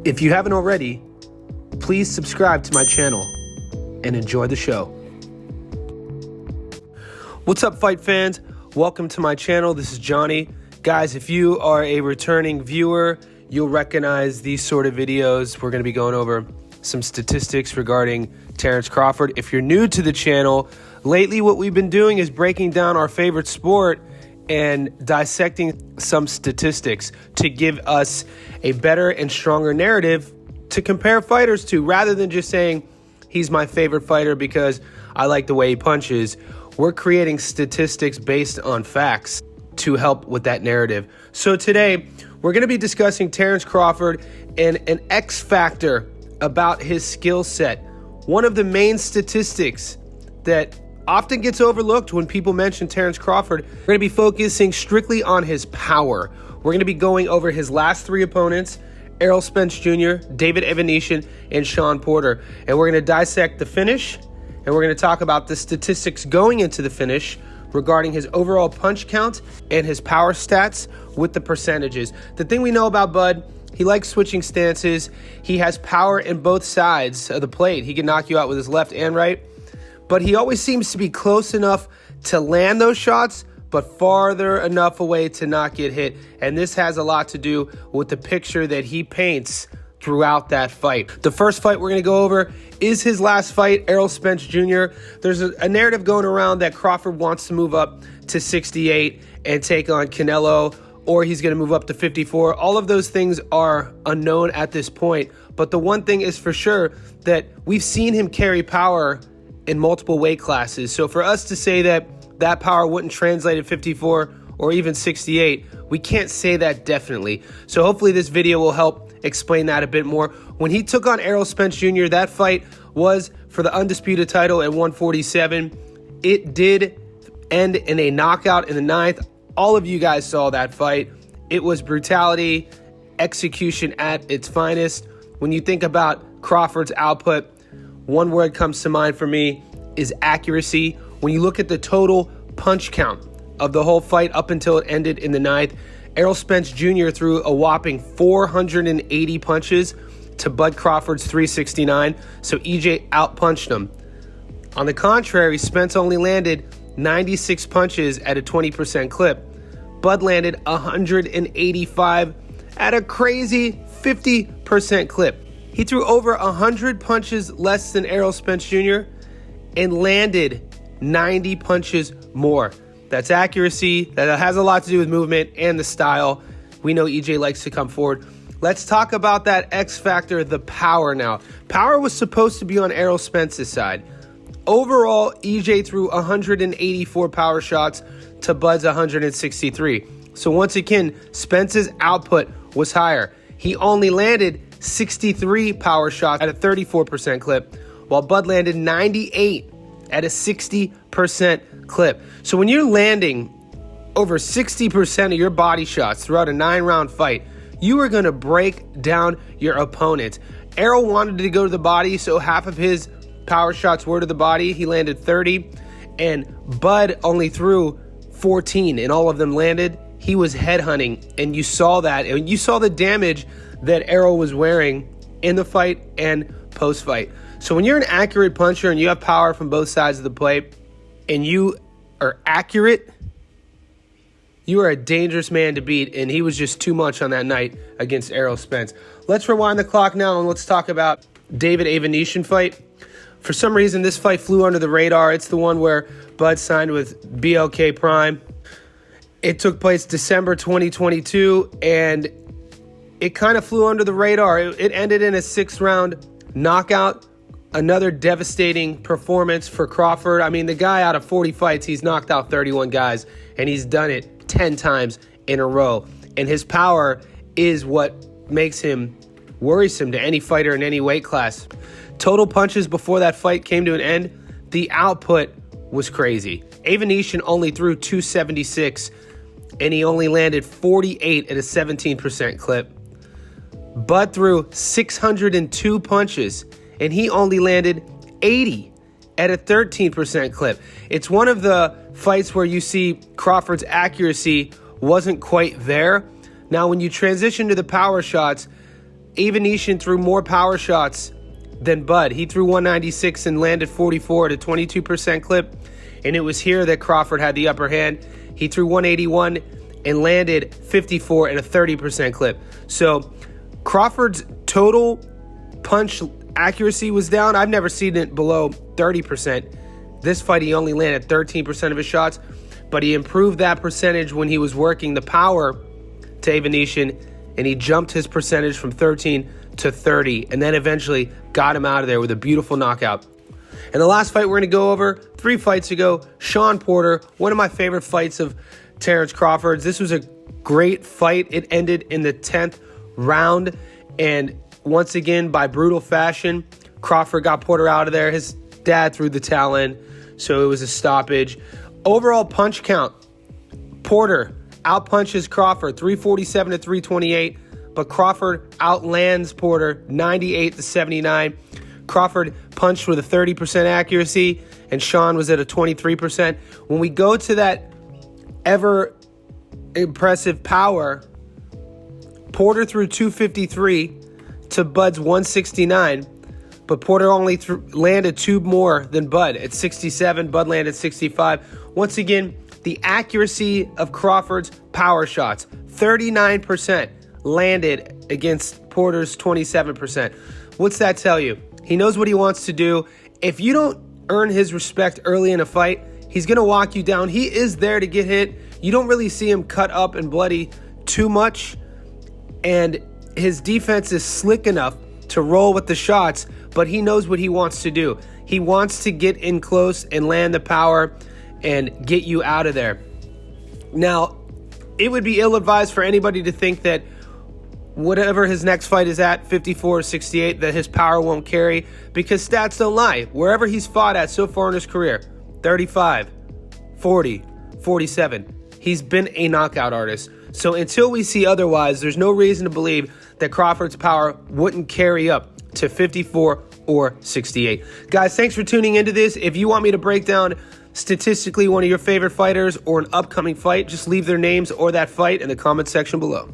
If you haven't already, please subscribe to my channel and enjoy the show. What's up, fight fans? Welcome to my channel. This is Johnny. Guys, if you are a returning viewer, you'll recognize these sort of videos. We're going to be going over some statistics regarding Terrence Crawford. If you're new to the channel, lately what we've been doing is breaking down our favorite sport and dissecting some statistics to give us a better and stronger narrative to compare fighters to, rather than just saying he's my favorite fighter because I like the way he punches. We're creating statistics based on facts to help with that narrative. So today we're going to be discussing Terrence Crawford and an X factor about his skill set. One of the main statistics that often gets overlooked when people mention Terrence Crawford. We're going to be focusing strictly on his power. We're going to be going over his last three opponents: Errol Spence Jr., David Evanesian, and Shawn Porter. And we're going to dissect the finish, and we're going to talk about the statistics going into the finish regarding his overall punch count and his power stats with the percentages. The thing we know about Bud, he likes switching stances. He has power in both sides of the plate. He can knock you out with his left and right. But he always seems to be close enough to land those shots, but farther enough away to not get hit. And this has a lot to do with the picture that he paints throughout that fight. The first fight we're going to go over is his last fight, Errol Spence Jr. There's a narrative going around that Crawford wants to move up to 68 and take on Canelo, or he's going to move up to 54. All of those things are unknown at this point. But the one thing is for sure that we've seen him carry power in multiple weight classes. So for us to say that that power wouldn't translate at 54 or even 68, we can't say that definitely. So hopefully this video will help explain that a bit more. When he took on Errol Spence Jr., that fight was for the undisputed title at 147. It did end in a knockout in the ninth. All of you guys saw that fight. It was brutality, execution at its finest. When you think about Crawford's output, one word comes to mind for me is accuracy. When you look at the total punch count of the whole fight up until it ended in the ninth, Errol Spence Jr. threw a whopping 480 punches to Bud Crawford's 369, so EJ outpunched him. On the contrary, Spence only landed 96 punches at a 20% clip. Bud landed 185 at a crazy 50% clip. He threw over 100 punches less than Errol Spence Jr. and landed 90 punches more. That's accuracy. That has a lot to do with movement and the style. We know EJ likes to come forward. Let's talk about that X factor, the power now. Power was supposed to be on Errol Spence's side. Overall, EJ threw 184 power shots to Bud's 163. So once again, Spence's output was higher. He only landed 63 power shots at a 34% clip, while Bud landed 98 at a 60% clip. So when you're landing over 60% of your body shots throughout a 9-round fight, you are going to break down your opponent. Errol wanted to go to the body, so half of his power shots were to the body. He landed 30, and Bud only threw 14, and all of them landed. He was headhunting, and you saw that, and you saw the damage that Errol was wearing in the fight and post-fight. So when you're an accurate puncher and you have power from both sides of the plate and you are accurate, you are a dangerous man to beat, and he was just too much on that night against Errol Spence. Let's rewind the clock now and let's talk about David Evanesian fight. For some reason, this fight flew under the radar. It's the one where Bud signed with BLK Prime. It took place December 2022, and it kind of flew under the radar. It ended in a 6-round knockout. Another devastating performance for Crawford. I mean, the guy out of 40 fights, he's knocked out 31 guys, and he's done it 10 times in a row. And his power is what makes him worrisome to any fighter in any weight class. Total punches before that fight came to an end, the output was crazy. Evanesian only threw 276, and he only landed 48 at a 17% clip. Bud threw 602 punches, and he only landed 80 at a 13% clip. It's one of the fights where you see Crawford's accuracy wasn't quite there. Now, when you transition to the power shots, Evanescence threw more power shots than Bud. He threw 196 and landed 44 at a 22% clip. And it was here that Crawford had the upper hand. He threw 181 and landed 54 at a 30% clip. So Crawford's total punch accuracy was down. I've never seen it below 30%. This fight, he only landed 13% of his shots, but he improved that percentage when he was working the power to Evanescence, and he jumped his percentage from 13 to 30, and then eventually got him out of there with a beautiful knockout. And the last fight we're going to go over, 3 fights ago, Shawn Porter, one of my favorite fights of Terence Crawford's. This was a great fight. It ended in the 10th round, and once again, by brutal fashion, Crawford got Porter out of there. His dad threw the towel in, so it was a stoppage. Overall punch count, Porter outpunches Crawford 347 to 328, but Crawford outlands Porter 98 to 79. Crawford punched with a 30% accuracy, and Shawn was at a 23%. When we go to that ever impressive power, Porter threw 253 to Bud's 169, but Porter only landed 2 more than Bud at 67. Bud landed 65. Once again, the accuracy of Crawford's power shots, 39% landed against Porter's 27%. What's that tell you? He knows what he wants to do. If you don't earn his respect early in a fight, he's going to walk you down. He is there to get hit. You don't really see him cut up and bloody too much, and his defense is slick enough to roll with the shots, but he knows what he wants to do. He wants to get in close and land the power and get you out of there. Now, it would be ill-advised for anybody to think that whatever his next fight is at, 54 or 68, that his power won't carry, because stats don't lie. Wherever he's fought at so far in his career, 35, 40, 47, he's been a knockout artist. So until we see otherwise, there's no reason to believe that Crawford's power wouldn't carry up to 54 or 68. Guys, thanks for tuning into this. If you want me to break down statistically one of your favorite fighters or an upcoming fight, just leave their names or that fight in the comment section below.